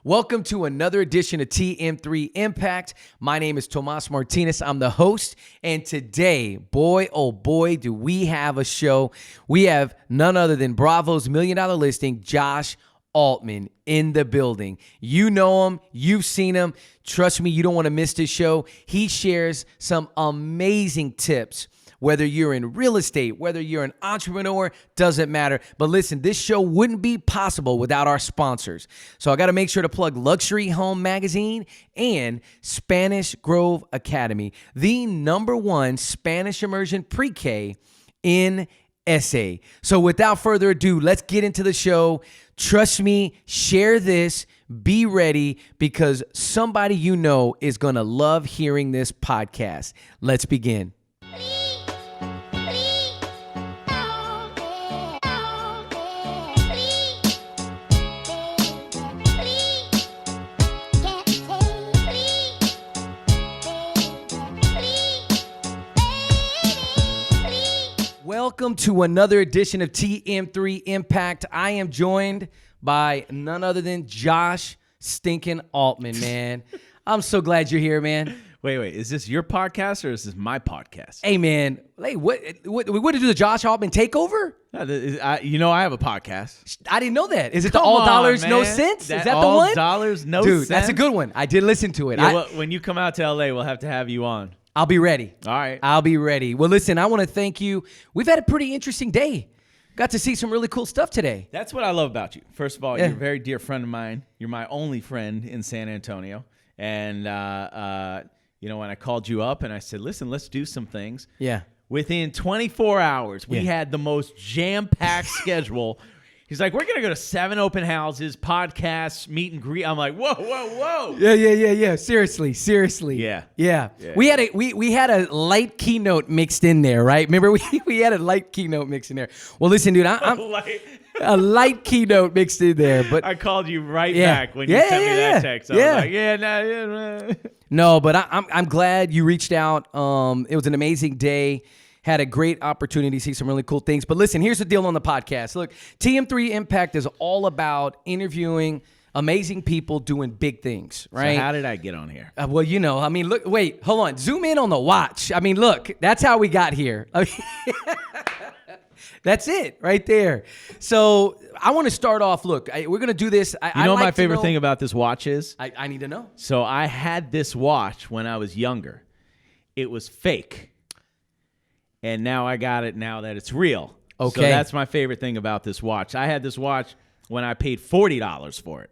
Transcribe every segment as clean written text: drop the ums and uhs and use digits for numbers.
Welcome to another edition of TM3 Impact. My name is Tomas Martinez. I'm the host. And today, boy, oh boy, do we have a show. We have none other than Bravo's $1 Million Listing, Josh Altman, in the building. You know him. You've seen him. Trust me, you don't want to miss this show. He shares some amazing tips. Whether you're in real estate, whether you're an entrepreneur, doesn't matter. But listen, this show wouldn't be possible without our sponsors. So I got to make sure to plug Luxury Home Magazine and Spanish Grove Academy, the #1 Spanish immersion pre-K in SA. So without further ado, let's get into the show. Trust me, share this, be ready, because somebody you know is going to love hearing this podcast. Let's begin. Welcome to another edition of TM3 Impact. I am joined by none other than Josh stinking Altman, man. I'm so glad you're here, man. Wait, is this your podcast or is this my podcast? Hey, man. Hey, what did do the Josh Altman takeover? I have a podcast. I didn't know that. Is it the All Dollars, No Cents? Is that the one? All Dollars, No Dude, Cents? that's a good one. I did listen to it. Yeah, well, when you come out to LA, we'll have to have you on. I'll be ready. All right. I'll be ready. Well, listen, I want to thank you. We've had a pretty interesting day. Got to see some really cool stuff today. That's what I love about you. First of all, you're a very dear friend of mine. You're my only friend in San Antonio. And, when I called you up and I said, listen, let's do some things. Yeah. Within 24 hours, we had the most jam-packed schedule. He's like, we're going to go to 7 open houses, podcasts, meet and greet. I'm like, whoa. Yeah. Seriously. Yeah. We had a light keynote mixed in there, right? Remember, we had a light keynote mixed in there. Well, listen, dude, I'm a light keynote mixed in there. But I called you back when you sent me that text. I was like, No, but I'm glad you reached out. It was an amazing day. Had a great opportunity to see some really cool things. But listen, here's the deal on the podcast. Look, TM3 Impact is all about interviewing amazing people doing big things, right? So how did I get on here? Well, look, wait, hold on. Zoom in on the watch. Look, that's how we got here. That's it right there. So I want to start off. Look, we're going to do this. My favorite thing about this watch is? I need to know. So I had this watch when I was younger. It was fake. And now I got it now that it's real. Okay. So that's my favorite thing about this watch. I had this watch when I paid $40 for it.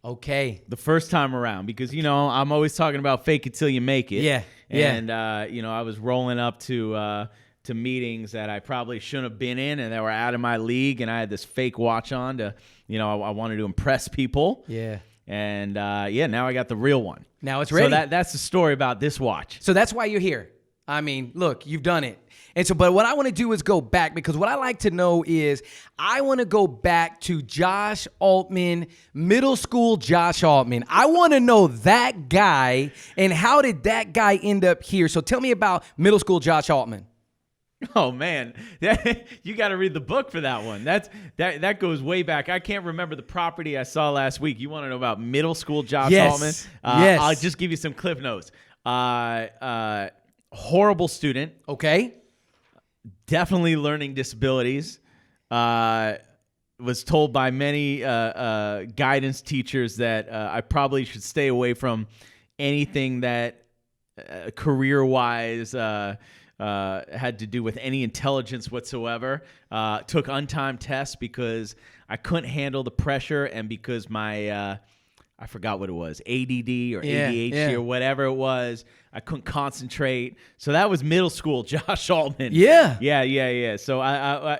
Okay. The first time around, because, I'm always talking about fake it till you make it. Yeah. And, I was rolling up to meetings that I probably shouldn't have been in and that were out of my league. And I had this fake watch on to, I wanted to impress people. Yeah. And, now I got the real one. Now it's ready. So that's the story about this watch. So that's why you're here. Look, you've done it. And so, but what I want to do is go back, because what I like to know is I want to go back to Josh Altman, middle school Josh Altman. I want to know that guy and how did that guy end up here? So tell me about middle school Josh Altman. Oh man, you got to read the book for that one. That goes way back. I can't remember the property I saw last week. You want to know about middle school Josh Altman? Yes. I'll just give you some cliff notes. Horrible student. Okay. Definitely learning disabilities. Was told by many guidance teachers that I probably should stay away from anything that career-wise had to do with any intelligence whatsoever. Took untimed tests because I couldn't handle the pressure and because my I forgot what it was, ADD or ADHD or whatever it was. I couldn't concentrate. So that was middle school Josh Altman. Yeah. So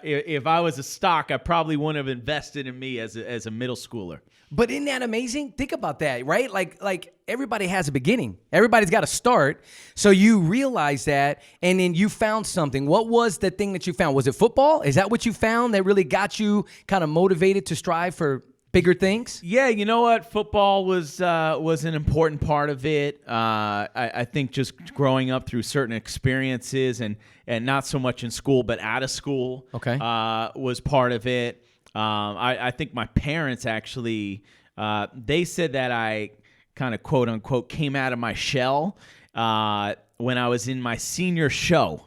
if I was a stock, I probably wouldn't have invested in me as a middle schooler. But isn't that amazing? Think about that, right? Like everybody has a beginning. Everybody's got to start. So you realize that, and then you found something. What was the thing that you found? Was it football? Is that what you found that really got you kind of motivated to strive for bigger things? Yeah, you know what? Football was an important part of it. I think just growing up through certain experiences and not so much in school, but out of school, okay, was part of it. I think my parents actually They said that I kind of quote unquote came out of my shell when I was in my senior show.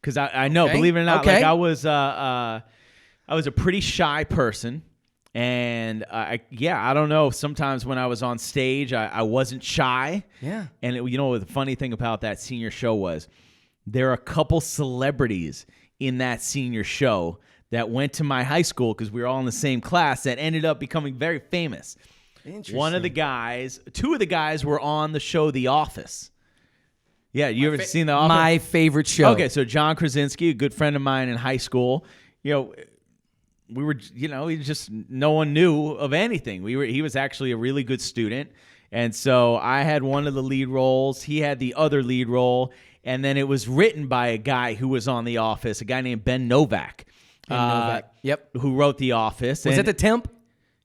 Because I know, believe it or not, like I was a pretty shy person. And I don't know. Sometimes when I was on stage, I wasn't shy. Yeah. And the funny thing about that senior show was there are a couple celebrities in that senior show that went to my high school because we were all in the same class that ended up becoming very famous. Interesting. Two of the guys were on the show The Office. Yeah, you ever seen The Office? My favorite show. Okay, so John Krasinski, a good friend of mine in high school, we were, he just, no one knew of anything. He was actually a really good student. And so I had one of the lead roles. He had the other lead role. And then it was written by a guy who was on The Office, a guy named Ben Novak. Yep. Who wrote The Office. Was it the temp?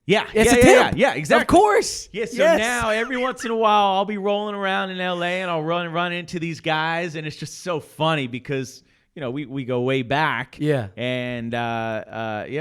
Yeah. It's a temp. Yeah, exactly. Of course. Yeah, so now every once in a while I'll be rolling around in LA and I'll run into these guys. And it's just so funny because we go way back. Yeah. And,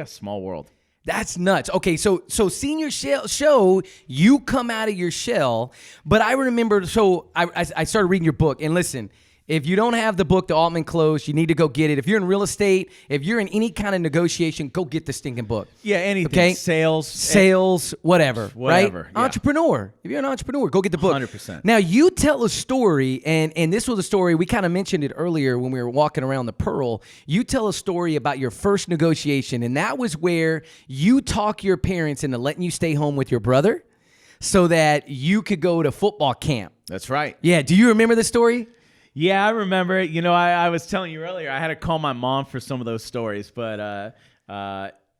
small world. That's nuts. Okay, so senior show, you come out of your shell. But I remember, so I started reading your book. And listen, if you don't have the book, The Altman Closed, you need to go get it. If you're in real estate, if you're in any kind of negotiation, go get the stinking book. Yeah, anything. Okay? Sales, whatever. Right? Yeah. Entrepreneur. If you're an entrepreneur, go get the book. 100%. Now, you tell a story, and this was a story, we kind of mentioned it earlier when we were walking around the Pearl. You tell a story about your first negotiation, and that was where you talk your parents into letting you stay home with your brother so that you could go to football camp. That's right. Yeah, do you remember the story? Yeah, I remember it. I was telling you earlier, I had to call my mom for some of those stories, but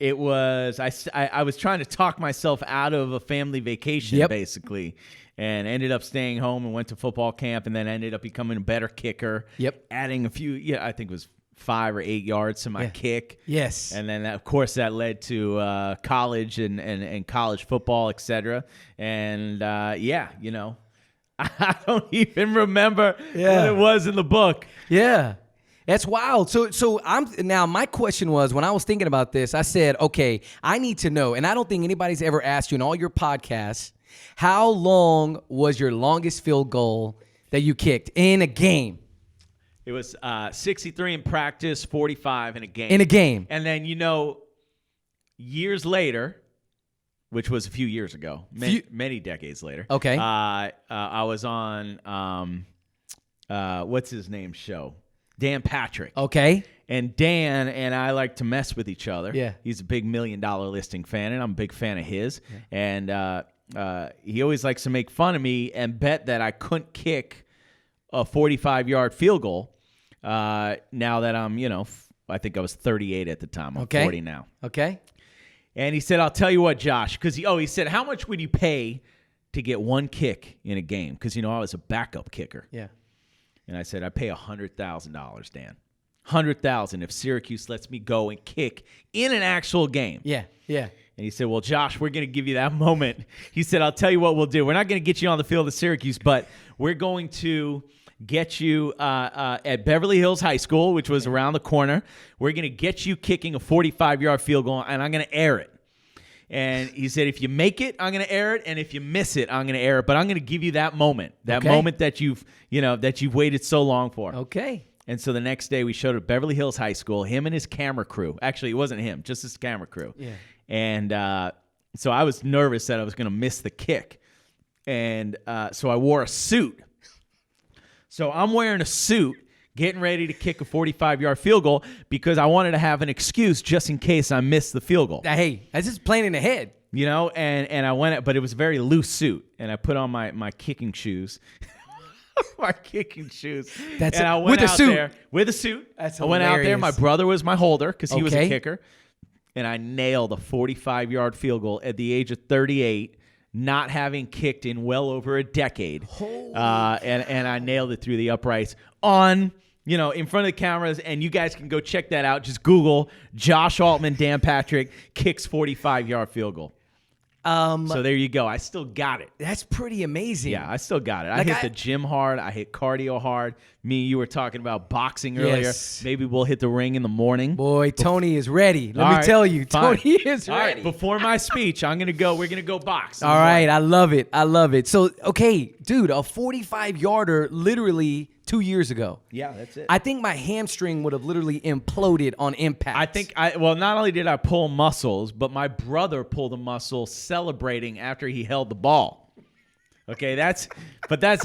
it was I was trying to talk myself out of a family vacation, basically, and ended up staying home and went to football camp, and then ended up becoming a better kicker. Yep, adding a few, I think it was 5 or 8 yards to my kick. Yes, and then of course that led to college and college football, etc. And I don't even remember what it was in the book. Yeah. That's wild. So now my question was, when I was thinking about this, I said, okay, I need to know, and I don't think anybody's ever asked you in all your podcasts, how long was your longest field goal that you kicked in a game? It was 63 in practice, 45 in a game. In a game. And then, years later, which was a few years ago, many decades later. Okay. I was on, what's his name show? Dan Patrick. Okay. And Dan and I like to mess with each other. Yeah. He's a big $1 Million Listing fan, and I'm a big fan of his. Yeah. And he always likes to make fun of me and bet that I couldn't kick a 45-yard field goal now that I'm, I think I was 38 at the time. I'm 40 now. Okay. And he said, I'll tell you what, Josh, because he said, how much would you pay to get one kick in a game? Because, I was a backup kicker. Yeah. And I said, I'd pay $100,000, Dan. $100,000 if Syracuse lets me go and kick in an actual game. Yeah, yeah. And he said, well, Josh, we're going to give you that moment. He said, I'll tell you what we'll do. We're not going to get you on the field of Syracuse, but we're going to get you at Beverly Hills High School, which was around the corner. We're going to get you kicking a 45-yard field goal, and I'm going to air it. And he said, if you make it, I'm going to air it, and if you miss it, I'm going to air it. But I'm going to give you that moment moment that you've waited so long for. Okay. And so the next day we showed up at Beverly Hills High School, him and his camera crew. Actually, it wasn't him, just his camera crew. Yeah. And so I was nervous that I was going to miss the kick. And so I wore a suit. So I'm wearing a suit, getting ready to kick a 45-yard field goal because I wanted to have an excuse just in case I missed the field goal. Hey, that's just playing in the head. And I went, but it was a very loose suit. And I put on my kicking shoes. My kicking shoes. And I went with a out suit. there with a suit. That's I went out there. hilarious. My brother was my holder because he was a kicker. And I nailed a 45-yard field goal at the age of 38, not having kicked in well over a decade. And I nailed it through the uprights in front of the cameras. And you guys can go check that out. Just Google Josh Altman, Dan Patrick, kicks 45-yard field goal. So there you go. I still got it. That's pretty amazing. Yeah, I still got it. I hit the gym hard. I hit cardio hard. You were talking about boxing earlier. Yes. Maybe we'll hit the ring in the morning. Boy, Tony is ready. Let me tell you, fine. Tony is All ready. right, before my speech, we're going to go box. All right, I love it. I love it. So, okay, dude, a 45-yarder literally 2 years ago. Yeah, that's it. I think my hamstring would have literally imploded on impact. I think not only did I pull muscles, but my brother pulled a muscle celebrating after he held the ball. Okay, that's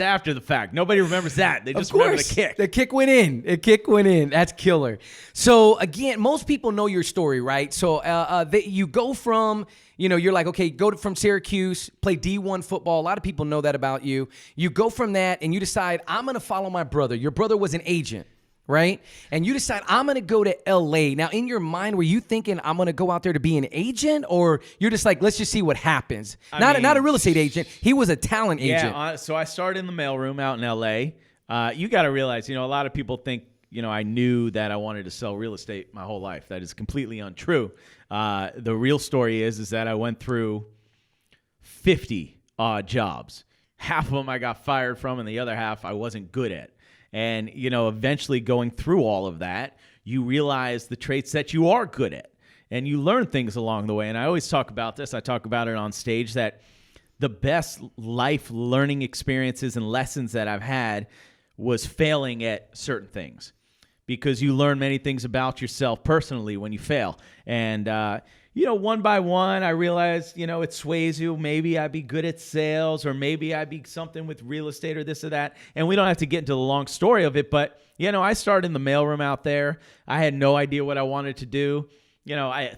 after the fact. Nobody remembers that. They just remember the kick. The kick went in. The kick went in. That's killer. So again, most people know your story, right? So you go from, you're like, okay, from Syracuse, play D1 football. A lot of people know that about you. You go from that and you decide, I'm going to follow my brother. Your brother was an agent, right? And you decide, I'm going to go to LA. Now, in your mind, were you thinking, I'm going to go out there to be an agent? Or you're just like, let's just see what happens? Not a real estate agent. He was a talent agent. Yeah, so I started in the mailroom out in LA. You got to realize, a lot of people think, I knew that I wanted to sell real estate my whole life. That is completely untrue. The real story is that I went through 50 odd jobs. Half of them I got fired from, and the other half I wasn't good at. And, eventually going through all of that, you realize the traits that you are good at. And you learn things along the way. And I always talk about this. I talk about it on stage, that the best life learning experiences and lessons that I've had was failing at certain things. Because you learn many things about yourself personally when you fail. And, one by one, I realized, it sways you. Maybe I'd be good at sales, or maybe I'd be something with real estate or this or that. And we don't have to get into the long story of it, but, I started in the mailroom out there. I had no idea what I wanted to do.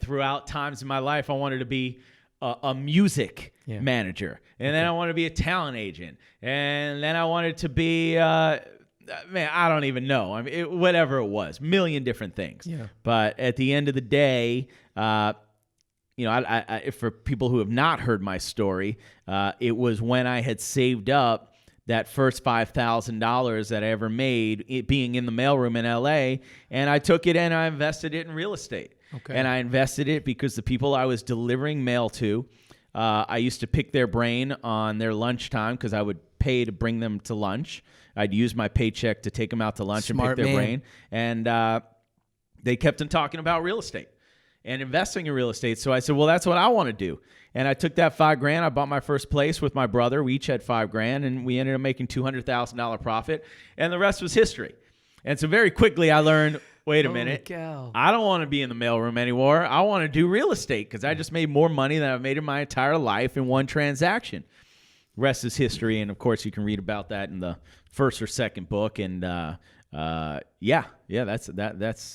Throughout times in my life, I wanted to be a music manager. And then I wanted to be a talent agent. And then I wanted to be... I don't even know. Whatever it was, million different things. Yeah. But at the end of the day, I for people who have not heard my story, it was when I had saved up that first $5,000 that I ever made, being in the mailroom in LA, and I took it and I invested it in real estate. Okay. And I invested it because the people I was delivering mail to, I used to pick their brain on their lunchtime because I would pay to bring them to lunch. I'd use my paycheck to take them out to lunch and pick their brain. And they kept on talking about real estate and investing in real estate. So I said, well, that's what I want to do. And I took that $5,000. I bought my first place with my brother. We each had $5,000, and we ended up making $200,000 profit. And the rest was history. And so very quickly I learned, wait a minute, I don't want to be in the mailroom anymore. I want to do real estate because I just made more money than I've made in my entire life in one transaction. Rest is history, and of course you can read about that in the first or second book. And that's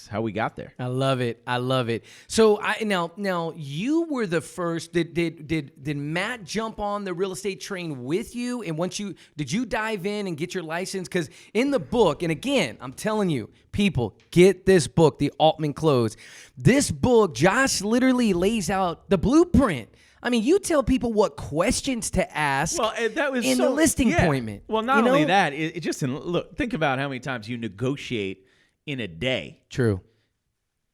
how we got there. I love it. So now you were the first. Did Matt jump on the real estate train with you? And did you dive in and get your license? Because in the book, and again, I'm telling you, people, get this book, the Altman Closed. This book, Josh literally lays out the blueprint. I mean, you tell people what questions to ask in the listing appointment. Well, not only that, look, think about how many times you negotiate in a day. True.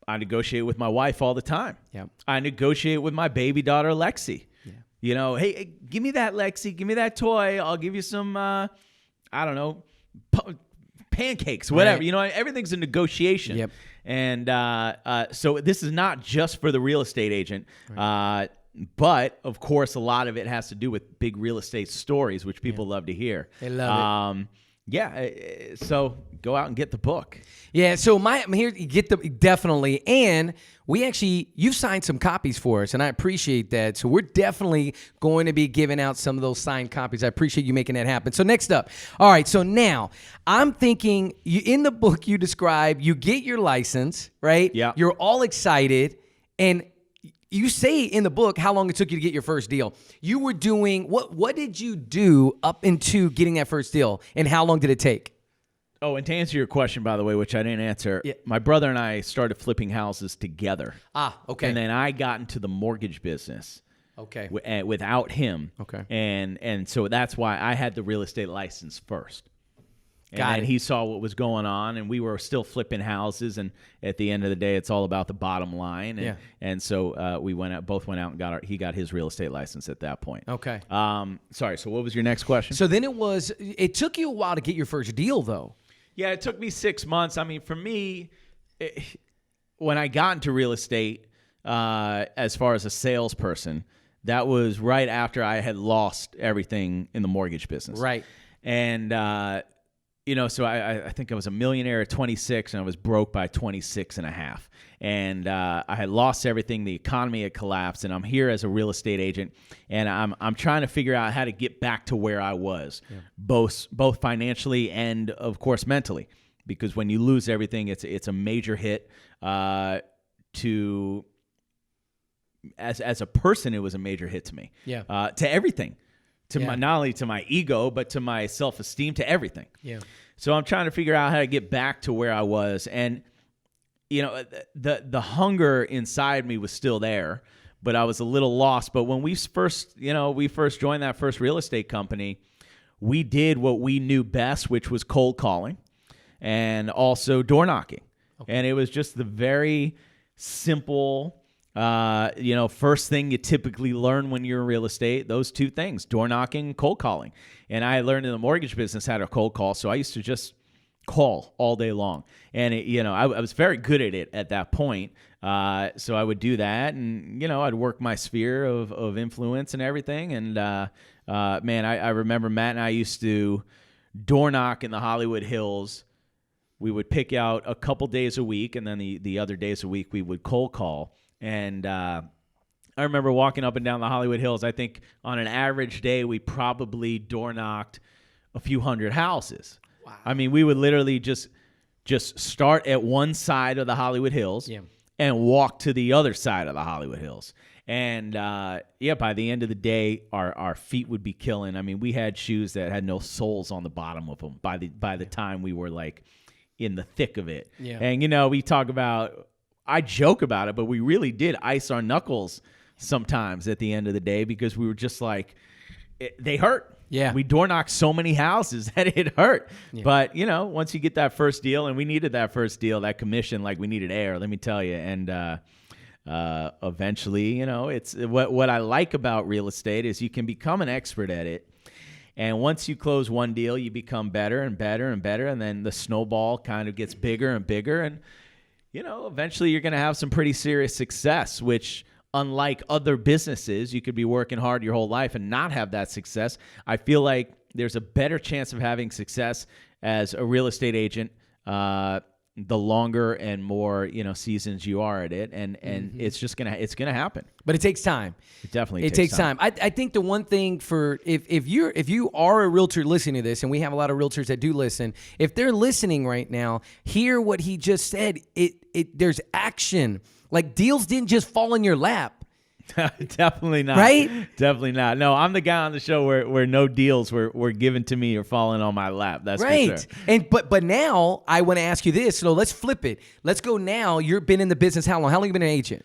I negotiate with my wife all the time. Yep. I negotiate with my baby daughter, Lexi. Yeah. Hey, give me that, Lexi. Give me that toy. I'll give you some, pancakes, whatever. Right. Everything's a negotiation. Yep. And so this is not just for the real estate agent. Right. But, of course, a lot of it has to do with big real estate stories, which people love to hear. They love it. So go out and get the book. Yeah, so I'm here to get definitely. And you've signed some copies for us, and I appreciate that. So we're definitely going to be giving out some of those signed copies. I appreciate you making that happen. So next up, all right, so now I'm thinking, in the book you describe, you get your license, right? Yeah. You're all excited, and you say in the book how long it took you to get your first deal. You were doing, what did you do up into getting that first deal, and how long did it take? Oh, and to answer your question, by the way, which I didn't answer, my brother and I started flipping houses together. Okay. And then I got into the mortgage business. Okay. Without him. Okay. And so that's why I had the real estate license first. And he saw what was going on, and we were still flipping houses. And at the end of the day, it's all about the bottom line. And so we both went out and he got his real estate license at that point. Okay. Sorry. So what was your next question? So then it took you a while to get your first deal, though. Yeah, it took me 6 months. I mean, for me, when I got into real estate, as far as a salesperson, that was right after I had lost everything in the mortgage business. Right. And, so I think I was a millionaire at 26 and I was broke by 26 and a half. And I had lost everything. The economy had collapsed, and I'm here as a real estate agent, and I'm trying to figure out how to get back to where I was, both financially and, of course, mentally. Because when you lose everything, it's a major hit to... As a person, it was a major hit to me. Yeah. To everything, not only to my ego, but to my self-esteem, to everything. Yeah. So I'm trying to figure out how to get back to where I was, and the hunger inside me was still there, but I was a little lost. But when we first joined that first real estate company, we did what we knew best, which was cold calling, and also door knocking. Okay. And it was just the very simple. First thing you typically learn when you're in real estate, those two things, door knocking, cold calling. And I learned in the mortgage business how to cold call, so I used to just call all day long. And, I was very good at it at that point. So I would do that, and, I'd work my sphere of influence and everything. And, I remember Matt and I used to door knock in the Hollywood Hills. We would pick out a couple days a week, and then the other days a week we would cold call. And I remember walking up and down the Hollywood Hills. I think on an average day, we probably door knocked a few hundred houses. Wow. I mean, we would literally just start at one side of the Hollywood Hills and walk to the other side of the Hollywood Hills. And, by the end of the day, our feet would be killing. I mean, we had shoes that had no soles on the bottom of them by the time we were, like, in the thick of it. Yeah. And, we talk about... I joke about it, but we really did ice our knuckles sometimes at the end of the day because we were just like, they hurt. Yeah. We door knocked so many houses that it hurt. Yeah. But, once you get that first deal, and we needed that first deal, that commission, like we needed air, let me tell you. And eventually, it's what I like about real estate is you can become an expert at it. And once you close one deal, you become better and better and better. And then the snowball kind of gets bigger and bigger. And eventually you're going to have some pretty serious success, which unlike other businesses, you could be working hard your whole life and not have that success. I feel like there's a better chance of having success as a real estate agent the longer and more, seasons you are at it. And it's just going to happen. But it takes time. It definitely takes time. I think the one thing for if you are a realtor listening to this, and we have a lot of realtors that do listen, if they're listening right now, hear what he just said. There's action. Like, deals didn't just fall in your lap. Definitely not. Right? Definitely not. No, I'm the guy on the show where no deals were given to me or falling on my lap. That's right. For sure. And but now I want to ask you this. So let's flip it. Let's go now. You've been in the business how long? How long have you been an agent?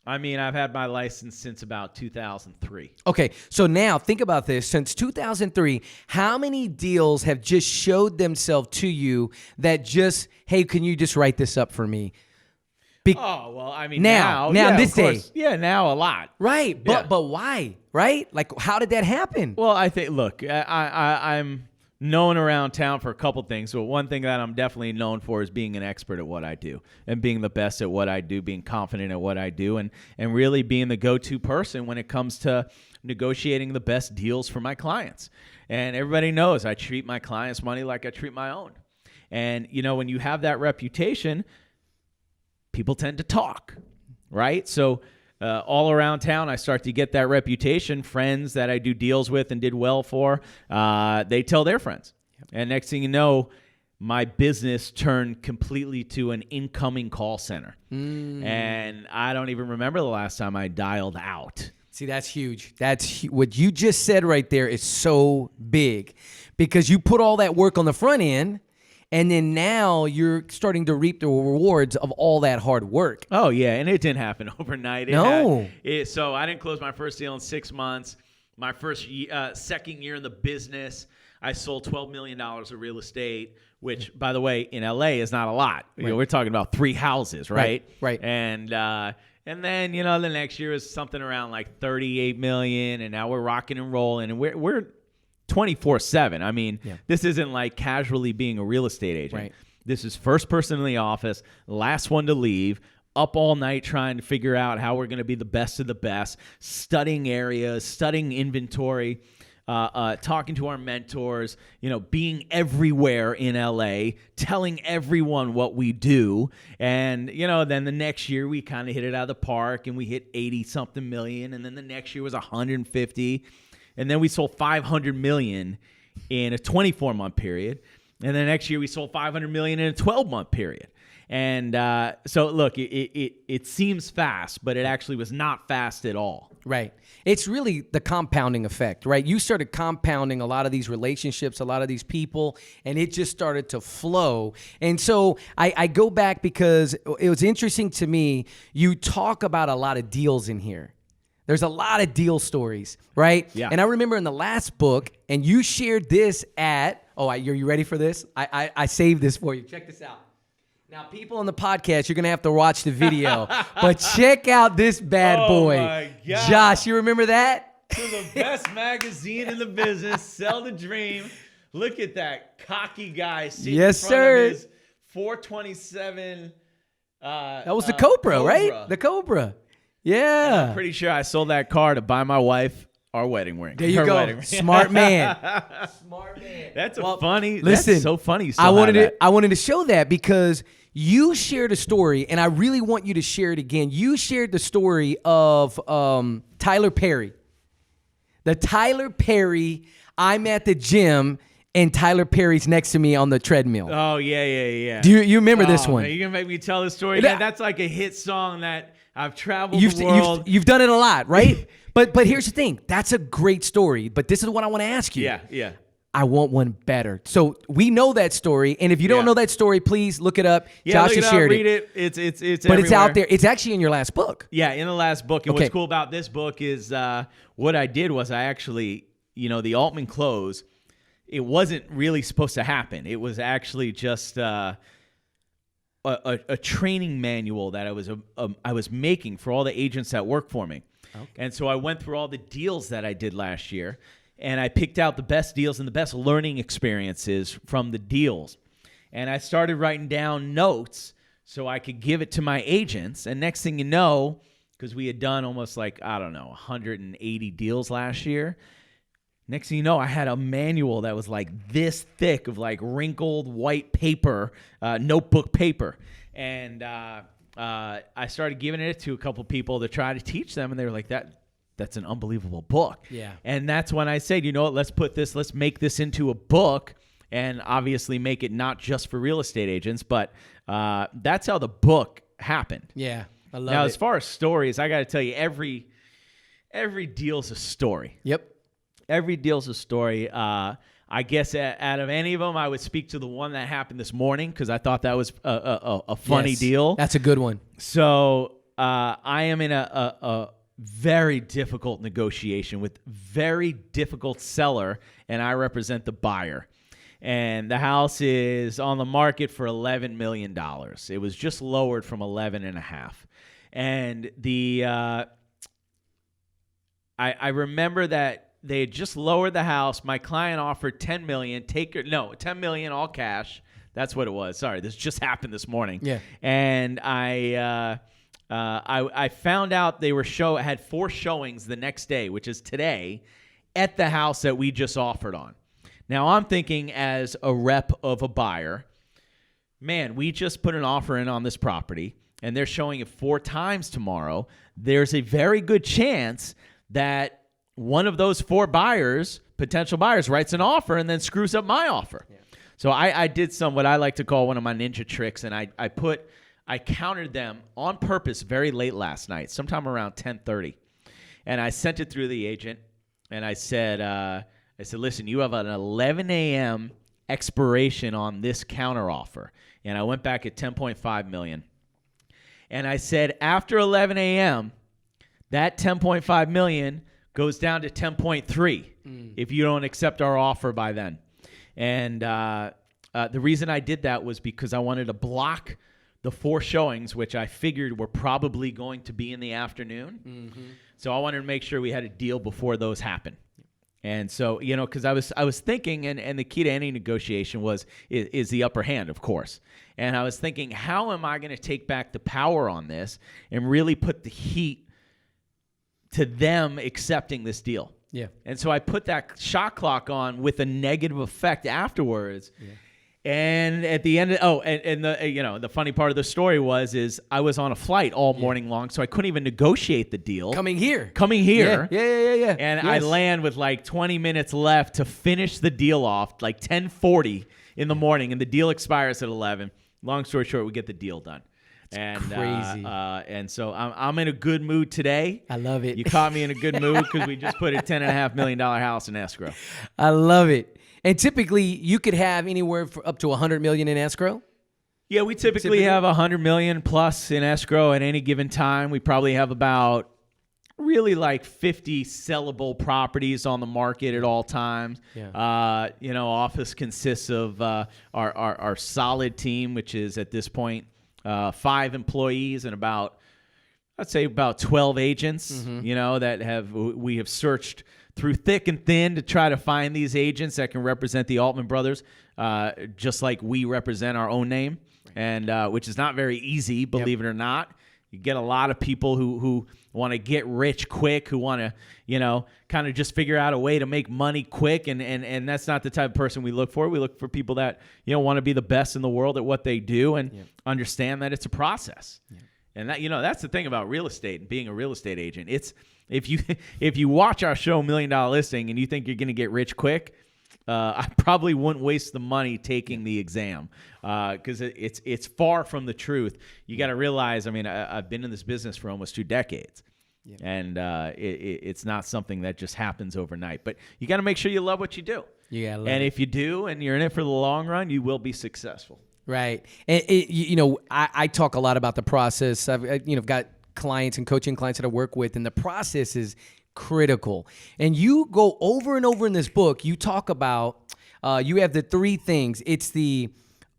I've had my license since about 2003. Okay, so now think about this. Since 2003, how many deals have just showed themselves to you that just, hey, can you just write this up for me? Now this day. Yeah, now a lot. Right, but why? Right? Like, how did that happen? Well, I think, look, I'm known around town for a couple things. So one thing that I'm definitely known for is being an expert at what I do and being the best at what I do, being confident at what I do, and really being the go-to person when it comes to negotiating the best deals for my clients. And everybody knows I treat my clients' money like I treat my own. And, when you have that reputation, people tend to talk, right? So all around town, I start to get that reputation. Friends that I do deals with and did well for, they tell their friends. And next thing you know, my business turned completely to an incoming call center. And I don't even remember the last time I dialed out. See, that's huge. What you just said right there is so big because you put all that work on the front end. And then now you're starting to reap the rewards of all that hard work. Oh, yeah. And it didn't happen overnight. No. So I didn't close my first deal in 6 months. My second year in the business, I sold $12 million of real estate, which, by the way, in LA is not a lot. Right. We're talking about 3 houses, right? Right. And then, the next year was something around like 38 million, and now we're rocking and rolling, and we're 24/7. I mean, This isn't like casually being a real estate agent. Right. This is first person in the office, last one to leave, up all night trying to figure out how we're going to be the best of the best, studying areas, studying inventory, talking to our mentors, being everywhere in LA, telling everyone what we do. And, then the next year we kind of hit it out of the park and we hit 80-something million. And then the next year was 150. And then we sold 500 million in a 24-month period. And then next year we sold 500 million in a 12-month period. And so, look, it seems fast, but it actually was not fast at all. Right. It's really the compounding effect, right? You started compounding a lot of these relationships, a lot of these people, and it just started to flow. And so I go back because it was interesting to me. You talk about a lot of deals in here. There's a lot of deal stories, right? Yeah. And I remember in the last book, and you shared this at, are you ready for this? I saved this for you. Check this out. Now, people on the podcast, you're going to have to watch the video, but check out this bad boy. My God. Josh, you remember that? To the best magazine in the business, Sell the Dream. Look at that cocky guy sitting in front of his 427. That was the Cobra, right? The Cobra. Yeah. And I'm pretty sure I sold that car to buy my wife our wedding ring. There you go. Smart man. Smart man. That's funny. Listen, that's so funny. You still I wanted to show that because you shared a story, and I really want you to share it again. You shared the story of Tyler Perry. The Tyler Perry, I'm at the gym, and Tyler Perry's next to me on the treadmill. Oh, yeah. Do you remember this one? Man, you're going to make me tell this story? That's like a hit song that I've traveled the world. You've done it a lot, right? But here's the thing. That's a great story. But this is what I want to ask you. Yeah. I want one better. So we know that story, and if you don't know that story, please look it up. Josh has shared read it. It's but everywhere. It's out there. It's actually in your last book. Yeah, in the last book. And what's cool about this book is what I did was I actually, the Altman Close, it wasn't really supposed to happen. It was actually just a training manual that I was making for all the agents that work for me. Okay. And so I went through all the deals that I did last year, and I picked out the best deals and the best learning experiences from the deals. And I started writing down notes so I could give it to my agents. And next thing you know, because we had done almost 180 deals last year, next thing you know, I had a manual that was like this thick of wrinkled white paper, notebook paper. And I started giving it to a couple people to try to teach them, and they were like, that's an unbelievable book. Yeah. And that's when I said, you know what, let's make this into a book, and obviously make it not just for real estate agents, but that's how the book happened. Yeah, I love it. Now, as far as stories, I got to tell you, every deal's a story. Yep. Every deal's a story. I guess out of any of them, I would speak to the one that happened this morning because I thought that was a funny deal. That's a good one. So I am in a very difficult negotiation with very difficult seller, and I represent the buyer. And the house is on the market for $11 million. It was just lowered from 11.5. And I remember that they had just lowered the house. My client offered $10 million. $10 million all cash. That's what it was. Sorry, this just happened this morning. Yeah. And I found out they had 4 showings the next day, which is today, at the house that we just offered on. Now I'm thinking as a rep of a buyer, man, we just put an offer in on this property, and they're showing it 4 times tomorrow. There's a very good chance that one of those 4 potential buyers, writes an offer and then screws up my offer. Yeah. So I did what I like to call one of my ninja tricks, and I countered them on purpose very late last night, sometime around 10:30. And I sent it through the agent, and I said, listen, you have an 11 a.m. expiration on this counter offer. And I went back at $10.5 million. And I said, after 11 a.m., that $10.5 million goes down to 10.3 if you don't accept our offer by then. And the reason I did that was because I wanted to block the 4 showings, which I figured were probably going to be in the afternoon. Mm-hmm. So I wanted to make sure we had a deal before those happen. And so, because I was thinking, and the key to any negotiation is the upper hand, of course. And I was thinking, how am I going to take back the power on this and really put the heat to them accepting this deal? Yeah. And so I put that shot clock on with a negative effect afterwards. Yeah. And at the end, the funny part of the story is I was on a flight all morning long, so I couldn't even negotiate the deal. Coming here. Yeah. And I land with like 20 minutes left to finish the deal off, like 10:40 in the morning, and the deal expires at 11. Long story short, we get the deal done. And crazy. And so I'm in a good mood today. I love it. You caught me in a good mood because we just put a $10.5 million house in escrow. I love it. And typically, you could have anywhere for up to $100 million in escrow. Yeah, we typically have $100 million plus in escrow at any given time. We probably have about really like 50 sellable properties on the market at all times. Yeah. Office consists of our solid team, which is at this point 5 employees and about 12 agents. Mm-hmm. We have searched through thick and thin to try to find these agents that can represent the Altman Brothers, just like we represent our own name, and which is not very easy, believe it or not. You get a lot of people who want to get rich quick, who want to, kind of just figure out a way to make money quick, and that's not the type of person we look for. We look for people that, want to be the best in the world at what they do and understand that it's a process. Yeah. And that, that's the thing about real estate and being a real estate agent. It's if you watch our show $1 Million Listing and you think you're going to get rich quick, I probably wouldn't waste the money taking the exam because it's far from the truth. You got to realize, I've been in this business for almost 2 decades, and it's not something that just happens overnight. But you got to make sure you love what you do. And if you do, and you're in it for the long run, you will be successful. Right. And I talk a lot about the process. I've got clients and coaching clients that I work with, and the process is critical. And you go over and over in this book, you talk about, you have the 3 things. It's the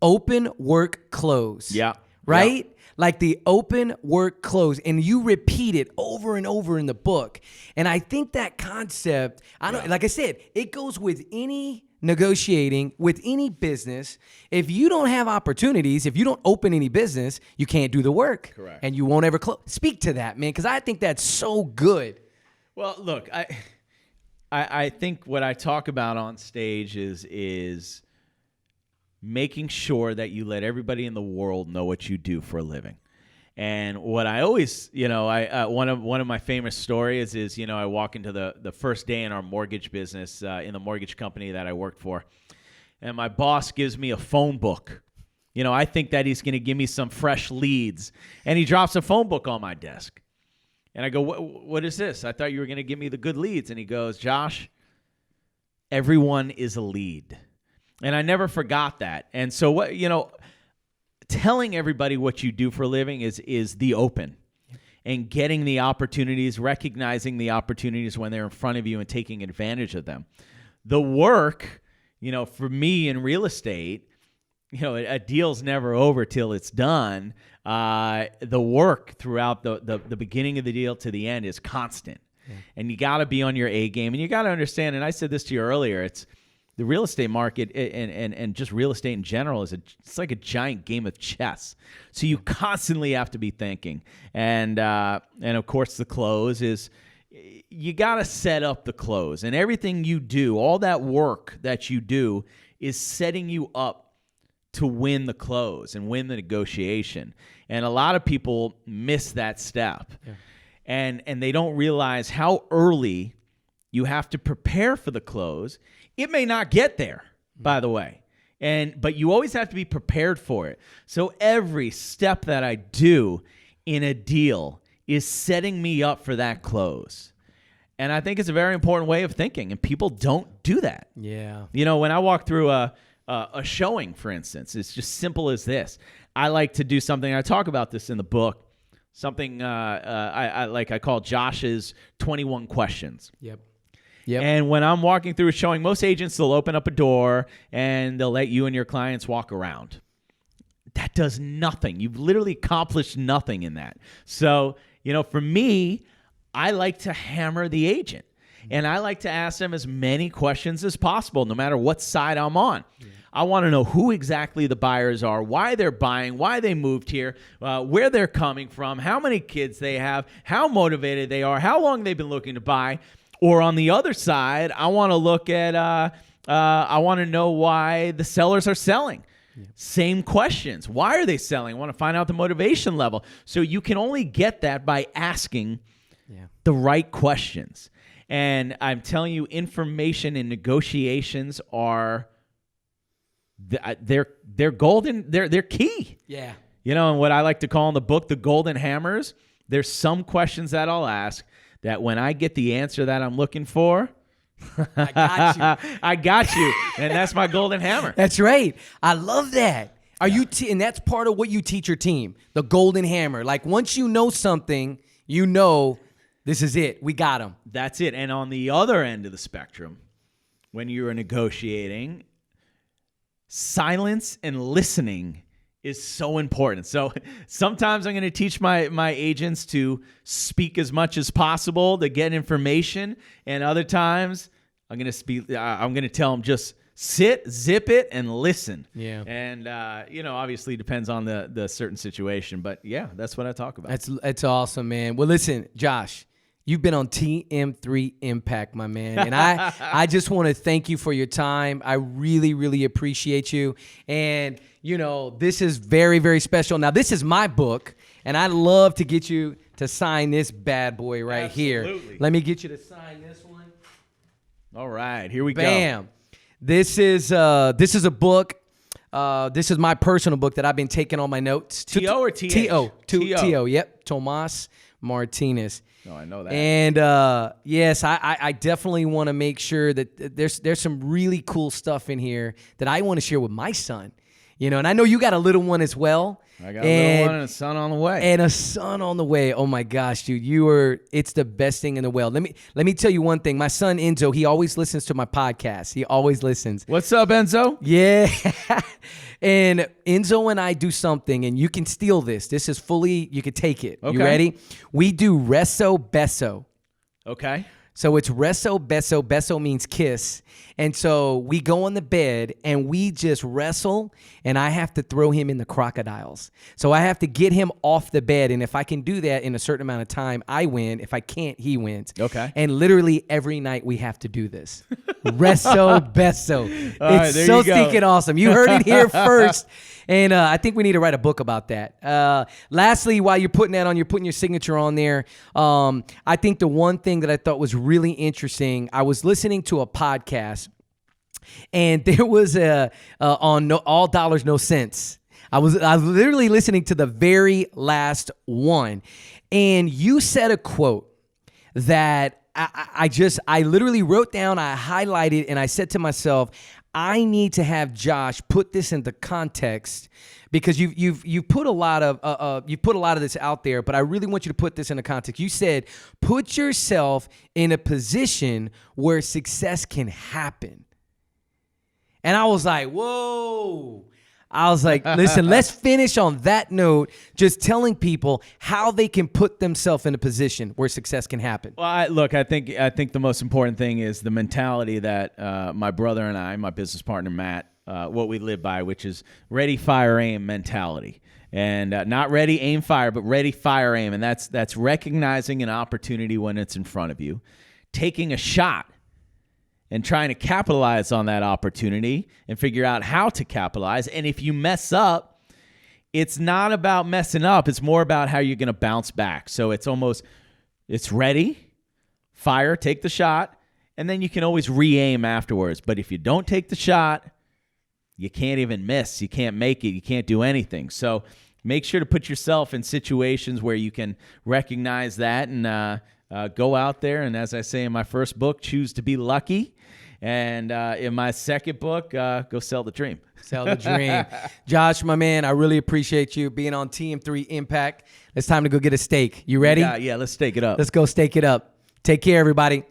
open, work, close. Yeah. Right? Yeah. Like the open, work, close. And you repeat it over and over in the book. And I think that concept, like I said, it goes with any negotiating, with any business. If you don't have opportunities, if you don't open any business, you can't do the work. Correct. And you won't ever close. Speak to that, man, because I think that's so good. Well, look, I think what I talk about on stage is making sure that you let everybody in the world know what you do for a living. And what I always, one of my famous stories is, I walk into the first day in our mortgage business in the mortgage company that I worked for, and my boss gives me a phone book. I think that he's going to give me some fresh leads, and he drops a phone book on my desk. And I go, what is this? I thought you were going to give me the good leads. And he goes, Josh, everyone is a lead. And I never forgot that. And so, telling everybody what you do for a living is the open. And getting the opportunities, recognizing the opportunities when they're in front of you and taking advantage of them. The work, for me in real estate, a deal's never over till it's done. The work throughout the beginning of the deal to the end is constant. Yeah. And you got to be on your A game. And you got to understand, and I said this to you earlier, it's the real estate market and just real estate in general it's like a giant game of chess. So you constantly have to be thinking. And of course, the close is you got to set up the close. And everything you do, all that work that you do is setting you up to win the close and win the negotiation. And a lot of people miss that step. Yeah. And they don't realize how early you have to prepare for the close. It may not get there, by the way. But you always have to be prepared for it. So every step that I do in a deal is setting me up for that close. And I think it's a very important way of thinking, and people don't do that. Yeah. When I walk through a showing, for instance, it's just simple as this. I like to do something, I talk about this in the book, something I call Josh's 21 questions. Yep. And when I'm walking through a showing, most agents, they'll open up a door and they'll let you and your clients walk around. That does nothing. You've literally accomplished nothing in that. So, for me, I like to hammer the agent. And I like to ask them as many questions as possible, no matter what side I'm on. Yeah. I want to know who exactly the buyers are, why they're buying, why they moved here, where they're coming from, how many kids they have, how motivated they are, how long they've been looking to buy. Or on the other side, I want to look at, I want to know why the sellers are selling. Yeah. Same questions. Why are they selling? I want to find out the motivation level. So you can only get that by asking the right questions. And I'm telling you, information and negotiations are, they're golden. They're key. Yeah. And what I like to call in the book, the golden hammers, there's some questions that I'll ask that when I get the answer that I'm looking for, I got you. I got you. And that's my golden hammer. That's right. I love that. And that's part of what you teach your team, the golden hammer. Like once you know something, this is it. We got them. That's it. And on the other end of the spectrum, when you're negotiating, silence and listening is so important. So sometimes I'm going to teach my agents to speak as much as possible to get information, and other times I'm going to tell them just sit, zip it, and listen. Yeah. And obviously it depends on the certain situation, but yeah, that's what I talk about. That's awesome, man. Well, listen, Josh, you've been on TM3 Impact, my man. And I just want to thank you for your time. I really, really appreciate you. And, this is very, very special. Now, this is my book, and I'd love to get you to sign this bad boy right here. Let me get you to sign this one. All right, here we go. Bam. This is a book. This is my personal book that I've been taking all my notes. T.O. or T.H.? T.O. Yep, Tomas Martinez. Oh, I know that. And yes, I definitely want to make sure that there's some really cool stuff in here that I want to share with my son. And I know you got a little one as well. I got a little one and a son on the way. And a son on the way. Oh my gosh, dude, it's the best thing in the world. Let me tell you one thing. My son Enzo, he always listens to my podcast. He always listens. What's up, Enzo? Yeah. And Enzo and I do something, and you can steal this. This is fully, you can take it. Okay. You ready? We do reso beso. Okay. So it's reso beso. Beso means kiss. And so we go on the bed and we just wrestle, and I have to throw him in the crocodiles. So I have to get him off the bed. And if I can do that in a certain amount of time, I win. If I can't, he wins. Okay. And literally every night we have to do this. Reso beso. It's so stinking awesome. You heard it here first. And I think we need to write a book about that. Lastly, while you're putting that on, you're putting your signature on there. I think the one thing that I thought was really interesting, I was listening to a podcast, and there was on All Dollars, No Cents. I was literally listening to the very last one, and you said a quote that I literally wrote down, I highlighted, and I said to myself, I need to have Josh put this into context, because you've put a lot of this out there, but I really want you to put this into context. You said, put yourself in a position where success can happen. And I was like, whoa. I was like, listen, let's finish on that note, just telling people how they can put themselves in a position where success can happen. Well, I think the most important thing is the mentality that my brother and I, my business partner Matt, what we live by, which is ready, fire, aim mentality. And not ready, aim, fire, but ready, fire, aim. And that's recognizing an opportunity when it's in front of you, taking a shot, and trying to capitalize on that opportunity and figure out how to capitalize. And if you mess up, it's not about messing up. It's more about how you're going to bounce back. So it's ready, fire, take the shot, and then you can always re-aim afterwards. But if you don't take the shot, you can't even miss. You can't make it. You can't do anything. So make sure to put yourself in situations where you can recognize that and go out there. And as I say in my first book, choose to be lucky. And in my second book, go sell the dream. Sell the dream. Josh, my man, I really appreciate you being on TM3 Impact. It's time to go get a steak. You ready? Yeah, let's steak it up. Let's go steak it up. Take care, everybody.